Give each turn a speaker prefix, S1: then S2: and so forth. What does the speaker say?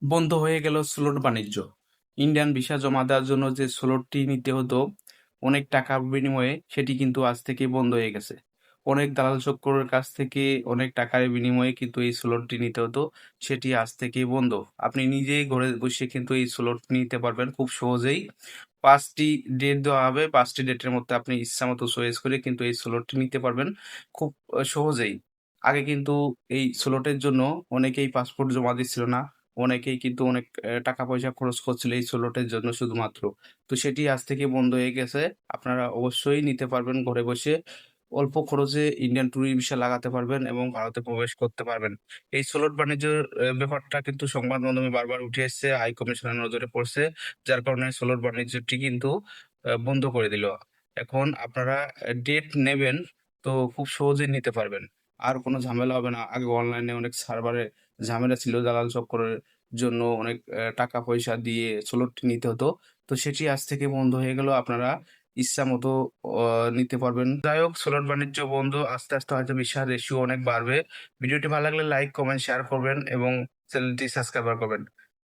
S1: বন্ধ হয়ে গেল স্লট বাণিজ্য। ইন্ডিয়ান ভিসা জমা দেওয়ার জন্য যে স্লটটি নিতে হতো অনেক টাকার বিনিময়ে, সেটি কিন্তু আজ থেকে বন্ধ হয়ে গেছে। অনেক দালাল চক্রের কাছ থেকে অনেক টাকার বিনিময়ে কিন্তু এই স্লটটি নিতে হতো, সেটি আজ থেকেই বন্ধ। আপনি নিজেই ঘরে বসে কিন্তু এই স্লট নিতে পারবেন খুব সহজেই। ৫টি ডেট দেওয়া হবে, ৫টি ডেটের মধ্যে আপনি ইচ্ছামতো চয়েস করে কিন্তু এই স্লটটি নিতে পারবেন খুব সহজেই। আগে কিন্তু এই স্লটের জন্য অনেকেই পাসপোর্ট জমা দিচ্ছিল না। অনেকেই কিন্তু অনেক টাকা পয়সা খরচ করছিল এই স্লটের জন্য শুধুমাত্র। তো সেটি আজ থেকে বন্ধ হয়ে গেছে। আপনারা অবশ্যই নিতে পারবেন ঘরে বসে। অল্প খরচে ইন্ডিয়ান ট্যুরিস্ট ভিসা লাগাতে পারবেন এবং ভারতে প্রবেশ করতে পারবেন। এই স্লট বাণিজ্যের ব্যাপারটা কিন্তু সংবাদ মাধ্যমে বারবার উঠে এসছে, হাই কমিশনের নজরে পড়ছে। যার কারণে স্লট বাণিজ্যটি কিন্তু বন্ধ করে দিল। এখন আপনারা ডেট নেবেন তো খুব সহজেই নিতে পারবেন। আর কোনো ঝামেলা হবে না। আগে অনলাইনে অনেক সার্ভারে ঝামেলা ছিল, দালাল চক্রের জন্য অনেক টাকা পয়সা দিয়ে স্লটটি নিতে হতো। তো সেটি আজ থেকে বন্ধ হয়ে গেল। আপনারা ইচ্ছামতো নিতে পারবেন। যাই হোক, স্লট বাণিজ্য বন্ধ। আস্তে, আস্তে হয়তো ভিসার রেশিও অনেক বাড়বে। ভিডিওটি ভালো লাগলে লাইক, কমেন্ট, শেয়ার করবেন এবং চ্যানেলটি সাবস্ক্রাইব করবেন।